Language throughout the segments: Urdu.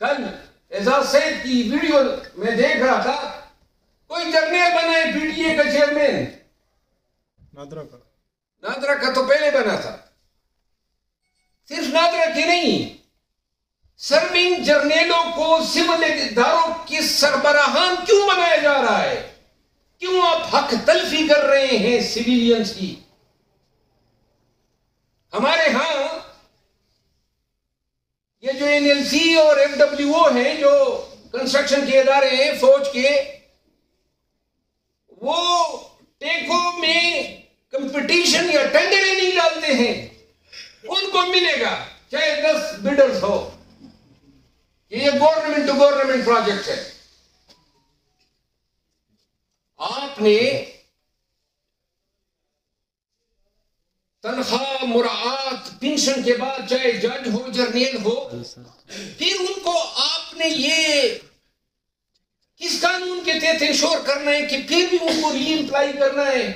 کل اعزاز سید کی ویڈیو میں دیکھ رہا تھا، کوئی جرنیل بنا ہے پی ٹی اے کا چیئرمین، نادرا کا تو پہلے بنا تھا. صرف نادرا کی نہیں، سرونگ جرنیلوں کو سول اداروں کی سربراہان کیوں بنایا جا رہا ہے؟ کیوں آپ حق تلفی کر رہے ہیں سویلینز کی؟ ہمارے ہاں یہ جو این ایل سی اور ایف ڈبلیو او ہیں، جو کنسٹرکشن کے ادارے ہیں فوج کے، وہ ٹیکوں میں کمپٹیشن یا ٹینڈریں نہیں ڈالتے ہیں. ان کو ملے گا چاہے 10 بڈرز ہو. یہ گورنمنٹ ٹو گورنمنٹ پروجیکٹ ہے. آپ نے تنخواہ، مراعات، پینشن کے بعد چاہے جج ہو، جرنیل ہو، پھر ان کو آپ نے یہ کس قانون کے تحت انشور کرنا ہے کہ پھر بھی ان کو ری امپلائی کرنا ہے؟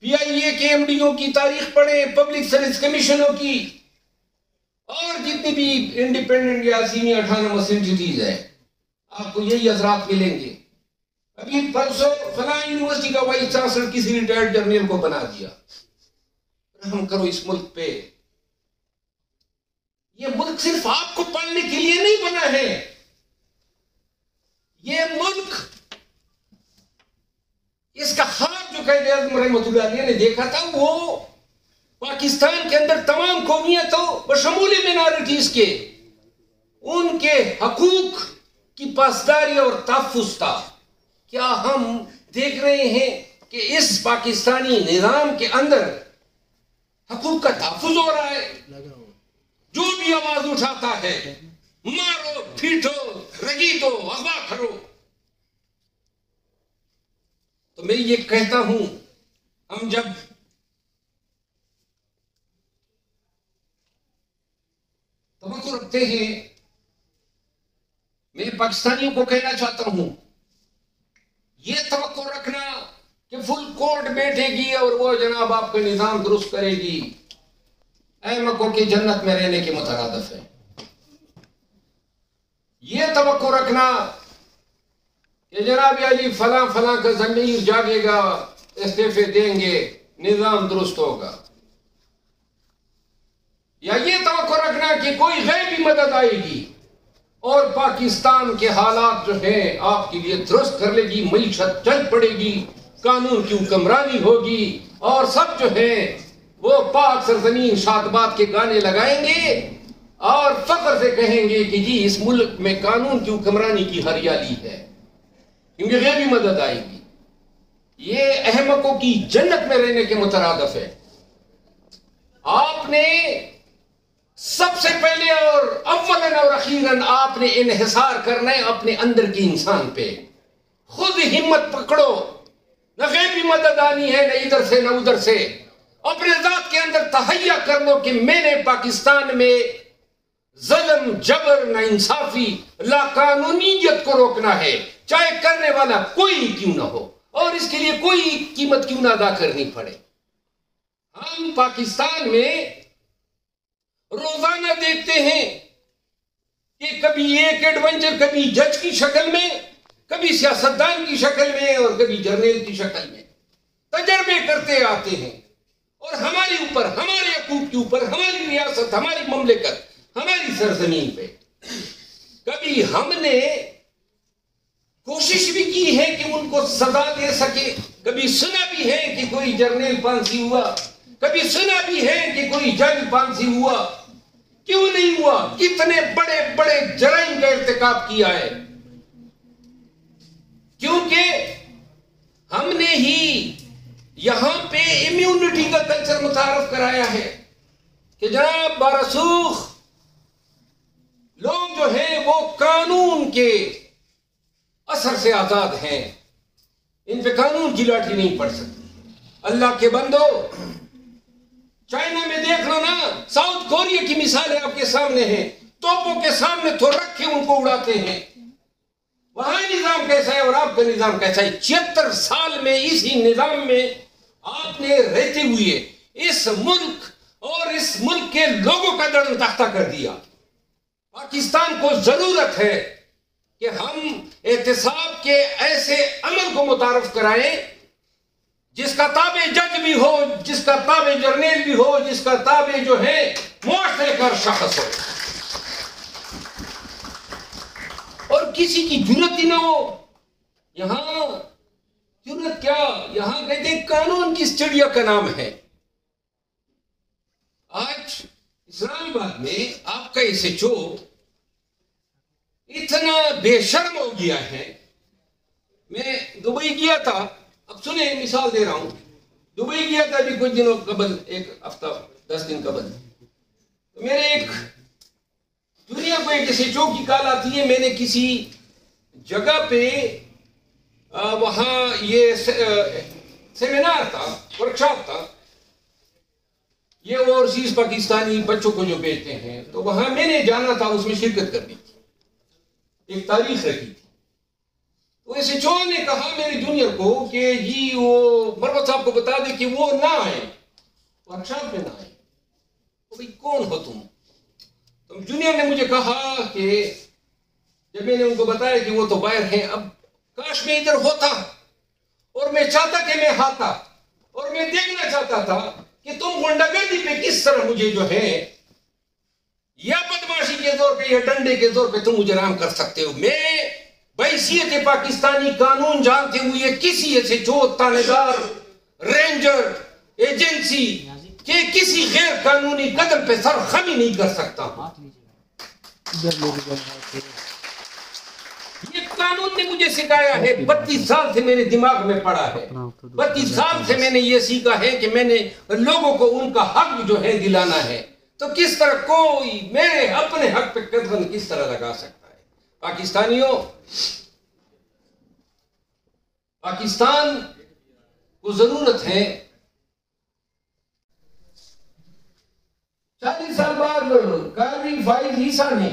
پی آئی اے کے ایم ڈی او کی تاریخ پڑھیں، پبلک سروس کمیشنوں کی، اور جتنی بھی انڈیپینڈنٹ یا سیمی اٹھانومس انٹیٹیز ہیں، آپ کو یہی حضرات ملیں گے. ابھی پرسوں فلاں یونیورسٹی کا وائس چانسلر کسی ریٹائرڈ جرنیل کو بنا دیا. رحم کرو اس ملک پہ. یہ ملک صرف آپ کو پالنے کے لیے نہیں بنا ہے. یہ ملک، اس کا خواب جو قائد اعظم رحمۃ اللہ علیہ نے دیکھا تھا، وہ پاکستان کے اندر تمام قومیتوں بشمول مینارٹیز کے ان کے حقوق کی پاسداری اور تحفظ تھا. کیا ہم دیکھ رہے ہیں کہ اس پاکستانی نظام کے اندر حقوق کا تحفظ ہو رہا ہے؟ جو بھی آواز اٹھاتا ہے، مارو، پیٹو، رگیدو، اغوا کرو. تو میں یہ کہتا ہوں، ہم جب توقع رکھتے ہیں، میں پاکستانیوں کو کہنا چاہتا ہوں، یہ توقع رکھنا کہ فل کورٹ بیٹھے گی اور وہ جناب آپ کا نظام درست کرے گی، احمقوں کی جنت میں رہنے کے مترادف ہے. یہ توقع رکھنا کہ جناب علی فلاں فلاں کا ضمیر جاگے گا، استعفے دیں گے، نظام درست ہوگا، یا یہ توقع رکھنا کہ کوئی غیبی مدد آئے گی اور پاکستان کے حالات جو ہیں آپ کے لیے درست کر لے گی، معیشت چل پڑے گی، قانون کی حکمرانی ہوگی، اور سب جو ہیں وہ پاک سرزمین شادباد کے گانے لگائیں گے اور فخر سے کہیں گے کہ جی اس ملک میں قانون کی حکمرانی کی ہریالی ہے، کیونکہ غیبی مدد آئے گی. یہ احمقوں کی جنت میں رہنے کے مترادف ہے. آپ نے سب سے پہلے اور اولاً اور اخیراً آپ نے انحصار کرنا ہے اپنے اندر کے انسان پہ. خود ہمت پکڑو، نہ غیبی مدد آنی ہے، نہ ادھر سے نہ ادھر سے. اپنے ذات کے اندر تہیا کر لو کہ میں نے پاکستان میں ظلم، جبر، نا انصافی، لا قانونیت کو روکنا ہے، چاہے کرنے والا کوئی کیوں نہ ہو اور اس کے لیے کوئی قیمت کیوں نہ ادا کرنی پڑے. ہم پاکستان میں روزانہ دیکھتے ہیں کہ کبھی ایک ایڈونچر، کبھی جج کی شکل میں، کبھی سیاستدان کی شکل میں، اور کبھی جرنیل کی شکل میں تجربے کرتے آتے ہیں، اور ہمارے اوپر، ہمارے حقوق کے اوپر، ہماری ریاست، ہماری مملکت، ہماری سرزمین پہ کبھی ہم نے کوشش بھی کی ہے کہ ان کو سزا دے سکے. کبھی سنا بھی ہے کہ کوئی جرنیل پھانسی ہوا، کبھی سنا بھی ہے کہ کوئی جج پھانسی ہوا. کیوں نہیں ہوا؟ کتنے بڑے بڑے جرائم کا ارتکاب کیا ہے. کیونکہ ہم نے ہی یہاں پہ امیونٹی کا کلچر متعارف کرایا ہے کہ جناب بارسوخ لوگ جو ہیں وہ قانون کے اثر سے آزاد ہیں، ان پہ قانون کی لاٹھی نہیں پڑ سکتی. اللہ کے بندو، چائنا میں دیکھ لو نا، ساؤتھ کوریا کی مثالیں آپ کے سامنے ہیں، توپوں کے سامنے تو رکھ کے ان کو اڑاتے ہیں. وہاں نظام کیسا ہے اور آپ کا نظام کیسا ہے؟ 76 سال میں اسی نظام میں آپ نے رہتے ہوئے اس ملک اور اس ملک کے لوگوں کا دڑ تختہ کر دیا. پاکستان کو ضرورت ہے کہ ہم احتساب کے ایسے عمل کو متعارف کرائیں جس کا تابع جج بھی ہو، جس کا تابع جرنیل بھی ہو، جس کا تابع جو ہے معاشرے کا شخص ہو، اور کسی کی جرت ہی نہ ہو۔ یہاں جرت کیا، یہاں کہتے ہیں قانون کس چڑیا کا نام ہے۔ آج اسلام آباد میں آپ کا ایس ایچ او اتنا بے شرم ہو گیا ہے۔ میں دبئی گیا تھا، اب سنیں مثال دے رہا ہوں، دبئی گیا تھا ابھی کچھ دنوں قبل، ایک ہفتہ 10 دن قبل، میرے ایک دنیا کو ایک ایس ایچ او کی کال آتی ہے، میں نے کسی جگہ پہ وہاں یہ سیمینار تھا، ورکشاپ تھا، یہ اوورسیز پاکستانی بچوں کو جو بھیجتے ہیں، تو وہاں میں نے جانا تھا، اس میں شرکت کرنی تھی، ایک تاریخ رکھی تھی۔ تو ایس ایچ او نے کہا میرے جونیئر کو کہ جی وہ مروت صاحب کو بتا دے کہ وہ نہ آئے، ورکشاپ میں نہ آئے۔ تو بھئی کون ہو تم؟ تو جونیئر نے مجھے کہا کہ جب میں نے ان کو بتایا کہ وہ تو باہر ہیں، اب کاش میں ادھر ہوتا اور میں چاہتا کہ میں آتا اور میں دیکھنا چاہتا تھا کہ تم غنڈہ گردی پہ کس طرح مجھے جو ہے یا بدماشی کے زور پہ یا ڈنڈے کے زور پہ تم مجھے رام کر سکتے ہو۔ میں بحیثیت پاکستانی قانون جانتے ہوئے کسی ایسے جو تانیدار، رینجر، ایجنسی کہ کسی غیر قانونی قدم پہ سر خمی نہیں کر سکتا۔ یہ قانون نے مجھے سکھایا ہے، 32 سال سے میرے دماغ میں پڑا ہے، 32 سال سے میں نے یہ سیکھا ہے کہ میں نے لوگوں کو ان کا حق جو ہے دلانا ہے۔ تو کس طرح کوئی میرے اپنے حق پہ قدم کس طرح لگا سکتا ہے؟ پاکستانیوں، پاکستان کو ضرورت ہے 40 سال بعد قاضی فائز عیسیٰ نے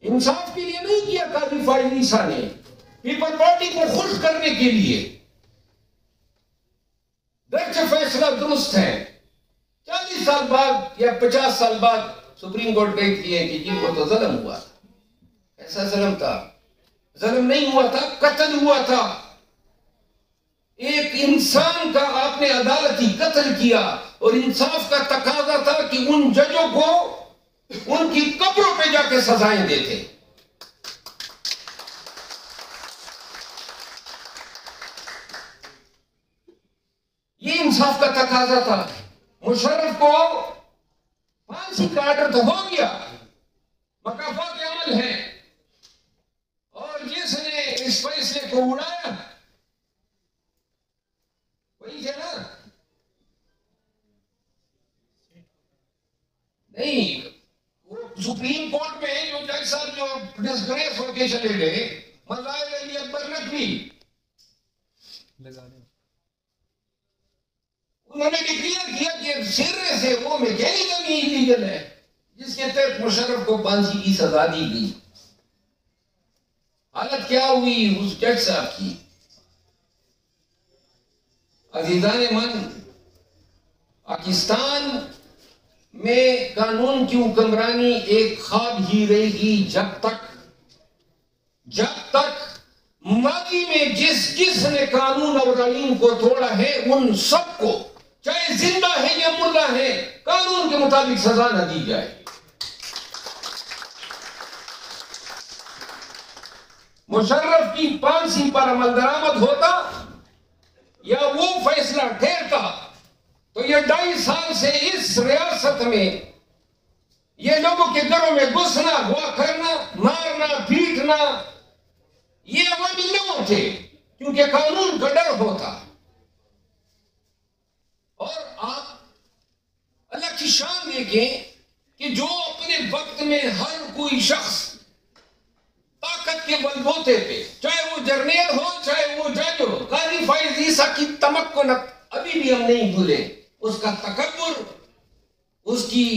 انصاف کے لیے نہیں کیا، قاضی فائز عیسیٰ نے پیپل پارٹی کو خوش کرنے کے لیے گرچہ فیصلہ درست ہے، 40 سال بعد یا 50 سال بعد سپریم کورٹ کہتی ہے کہ جی وہ تو ظلم ہوا تھا۔ ایسا ظلم تھا؟ ظلم نہیں ہوا تھا، قتل ہوا تھا۔ ایک انسان کا آپ نے عدالتی قتل کیا، اور انصاف کا تقاضا تھا کہ ان ججوں کو ان کی قبروں پہ جا کے سزائیں دیتے۔ یہ انصاف کا تقاضا تھا۔ مشرف کو پھانسی کا آرڈر تو ہو گیا، مکافات عمل ہے، اور جس نے اس فیصلے کو اڑایا وہی ہے نا؟ نہیں، وہ سپریم کورٹ میں جو جج صاحب جو ڈسگریس ہو کے چلے گئے، مظاہر علی اکبر نقوی، انہوں نے ڈکلیئر کیا کہ سرے سے وہ میکینزم ہی لیگل ہے جس کے تحت مشرف کو پھانسی کی سزا دی گئی۔ حالت کیا ہوئی اس جج صاحب کی؟ عزیزان من، پاکستان میں قانون کی حکمرانی ایک خواب ہی رہے گی جب تک ماضی میں جس نے قانون اور آئین کو توڑا ہے ان سب کو، چاہے زندہ ہے یا مردہ ہے، قانون کے مطابق سزا نہ دی جائے۔ مشرف کی پھانسی پر عمل درآمد ہوتا یا وہ فیصلہ ٹھہرتا تو یہ 2.5 سال سے اس ریاست میں یہ لوگوں کے گھروں میں گھسنا، ہوا کرنا، مارنا، پیٹنا، یہ عوامی لوگ تھے، کیونکہ قانون کا ڈر ہوتا۔ اور آپ اللہ کی شان دیکھیں کہ جو اپنے وقت میں ہر کوئی شخص طاقت کے بلبوتے پہ، چاہے وہ جرنیل ہو چاہے وہ جج ہو، قاضی فائز عیسیٰ کی تمکنت ابھی بھی ہم نہیں بھولے، اس کا تکبر، اس کی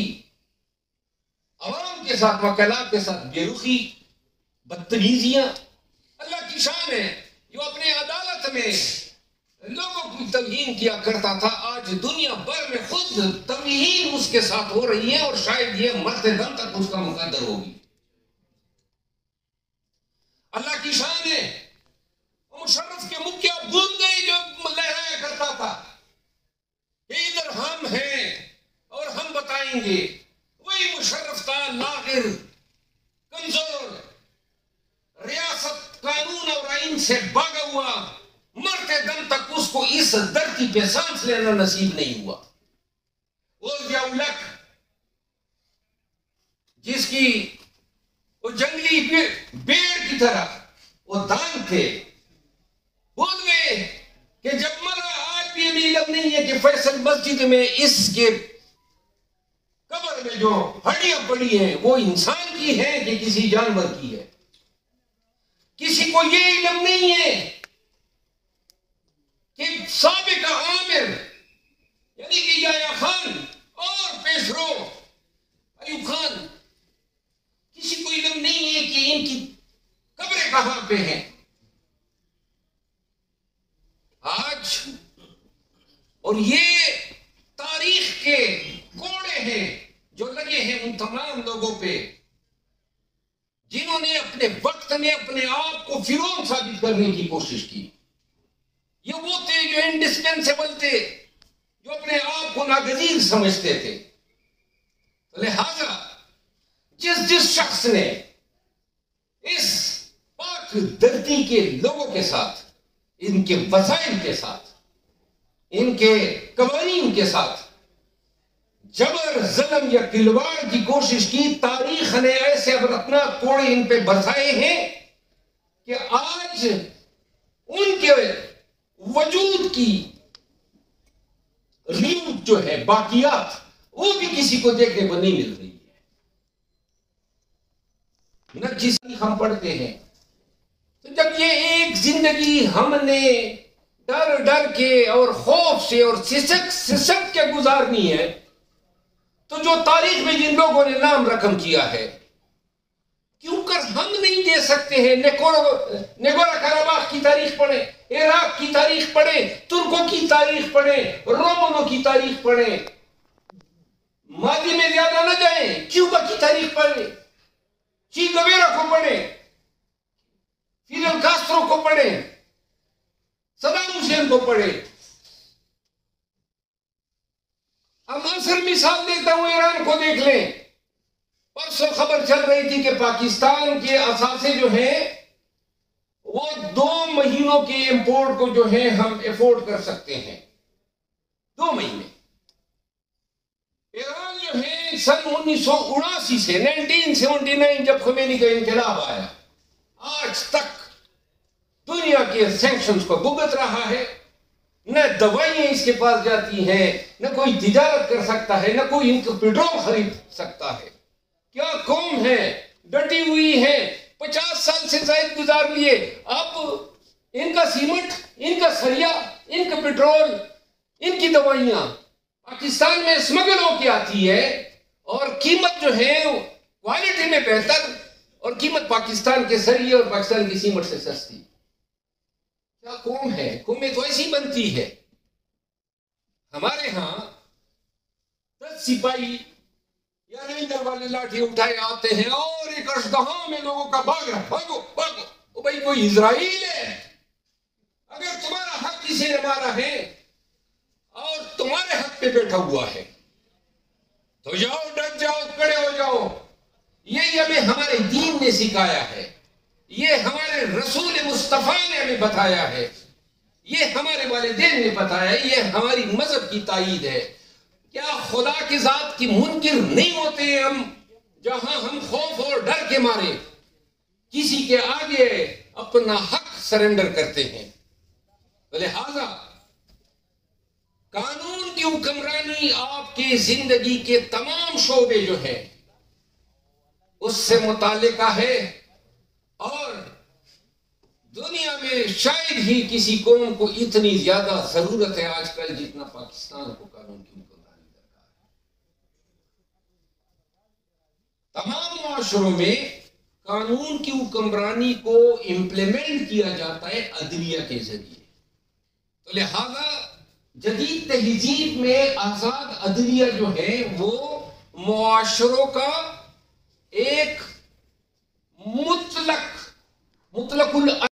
عوام کے ساتھ، وکلاء کے ساتھ بے رخی، بدتمیزیاں۔ اللہ کی شان ہے جو اپنے عدالت میں لوگوں کی توہین کیا کرتا تھا، آج دنیا بھر میں خود توہین اس کے ساتھ ہو رہی ہے، اور شاید یہ مرتے دم تک اس کا مقدر ہوگی۔ اللہ کی شان ہے، مشرف کے منہ کیا بھول گئے جو لہرایا کرتا تھا، ادھر ہم ہیں اور ہم بتائیں گے۔ وہی مشرف تھا، لاغر، کمزور، ریاست، قانون اور آئین سے بھاگا ہوا، مرتے دم تک اس کو اس دھرتی پہ سانس لینا نصیب نہیں ہوا۔ وہ ضیاء-ال-حق جس کی وہ جنگلی بیڑ کی طرح وہ دان تھے، بول گئے کہ جب مرا، آج بھی ہمیں علم نہیں ہے کہ فیصل مسجد میں اس کے قبر میں جو ہڈیاں پڑی ہیں وہ انسان کی ہیں کہ کسی جانور کی ہے۔ کسی کو یہ علم نہیں ہے کہ سابق عامر یعنی کہ یحییٰ خان اور پیشرو ایوب خان، کسی کو علم نہیں ہے کہ ان کی قبریں کہاں پہ ہیں۔ آج اور یہ تاریخ کے کوڑے ہیں جو لگے ہیں ان تمام لوگوں پہ جنہوں نے اپنے وقت میں اپنے آپ کو فرعون ثابت کرنے کی کوشش کی۔ یہ وہ تھے جو انڈسپینسیبل تھے، جو اپنے آپ کو ناگزیر سمجھتے تھے۔ لہذا جس شخص نے اس پاک دھرتی کے لوگوں کے ساتھ، ان کے وسائل کے ساتھ، ان کے قوانین کے ساتھ جبر، ظلم یا تلوار کی کوشش کی، تاریخ نے ایسے ابرتناک کوڑے ان پہ برسائے ہیں کہ آج ان کے وجود کی ریوٹ جو ہے، باقیات، وہ بھی کسی کو دیکھنے کو نہیں مل رہی ہے۔ نہ کسی ہم پڑھتے ہیں تو جب یہ ایک زندگی ہم نے ڈر کے اور خوف سے اور سسک کے گزارنی ہے، تو جو تاریخ میں جن لوگوں نے نام رقم کیا ہے، کیوں کر ہم نہیں دے سکتے ہیں؟ نیگورو کاراباخ کی تاریخ پڑھیں، عراق کی تاریخ پڑھیں، ترکوں کی تاریخ پڑھیں، رومنوں کی تاریخ پڑھیں، ماضی میں زیادہ نہ جائیں، کیوبا کی تاریخ پڑھیں، چی گویرا کو پڑھیں، فیڈل کاسٹرو کو پڑھیں، صدام حسین کو پڑھیں۔ اب اصل مثال دیتا ہوں، ایران کو دیکھ لیں۔ پرسوں خبر چل رہی تھی کہ پاکستان کے اثاثے جو ہیں وہ 2 مہینوں کے امپورٹ کو جو ہے ہم افورڈ کر سکتے ہیں، 2 مہینے۔ ایران جو ہے سن 1979 سے 1979 جب خمینی کا انقلاب آیا، آج تک دنیا کے سینکشنز کو بھگت رہا ہے۔ نہ دوائیں اس کے پاس جاتی ہیں، نہ کوئی تجارت کر سکتا ہے، نہ کوئی ان کو پیٹرول خرید سکتا ہے۔ کیا قوم ہے، ڈٹی ہوئی ہے، 50 سال سے زائد گزار لیے، اب ان کا سیمنٹ، ان کا سریا، ان کا پیٹرول، ان کی دوائیاں پاکستان میں اسمگل ہو کے آتی ہے، اور قیمت جو ہے کوالٹی میں بہتر، اور قیمت پاکستان کے سریے اور پاکستان کی سیمنٹ سے سستی۔ کیا قوم ہے؟ قومیں تو ایسی بنتی ہے۔ ہمارے ہاں 10 سپاہی یا رینجر والے لاٹھی اٹھائے آتے ہیں اور ایک اشدہا میں لوگوں کا بھاگ رہا، بھاگو بھاگو۔ وہ بھائی کوئی اسرائیل ہے؟ اگر تمہارا حق کسی نے مارا ہے اور تمہارے حق پہ بیٹھا ہوا ہے تو جاؤ، ڈٹ جاؤ، کھڑے ہو جاؤ۔ یہی ہمیں ہمارے دین نے سکھایا ہے، یہ ہمارے رسول مصطفیٰ نے ہمیں بتایا ہے، یہ ہمارے والدین نے بتایا ہے، یہ ہماری مذہب کی تائید ہے۔ کیا خدا کی ذات کی منکر نہیں ہوتے ہم، جہاں ہم خوف اور ڈر کے مارے کسی کے آگے اپنا حق سرنڈر کرتے ہیں؟ لہذا قانون کی حکمرانی آپ کی زندگی کے تمام شعبے جو ہیں اس سے متعلقہ ہے، اور دنیا میں شاید ہی کسی قوم کو اتنی زیادہ ضرورت ہے آج کل جتنا پاکستان کو قانون کی حکمرانی درکار ہے۔ تمام معاشروں میں قانون کی حکمرانی کو امپلیمنٹ کیا جاتا ہے عدلیہ کے ذریعے، تو لہذا جدید تہذیب میں آزاد عدلیہ جو ہے وہ معاشروں کا ایک مطلق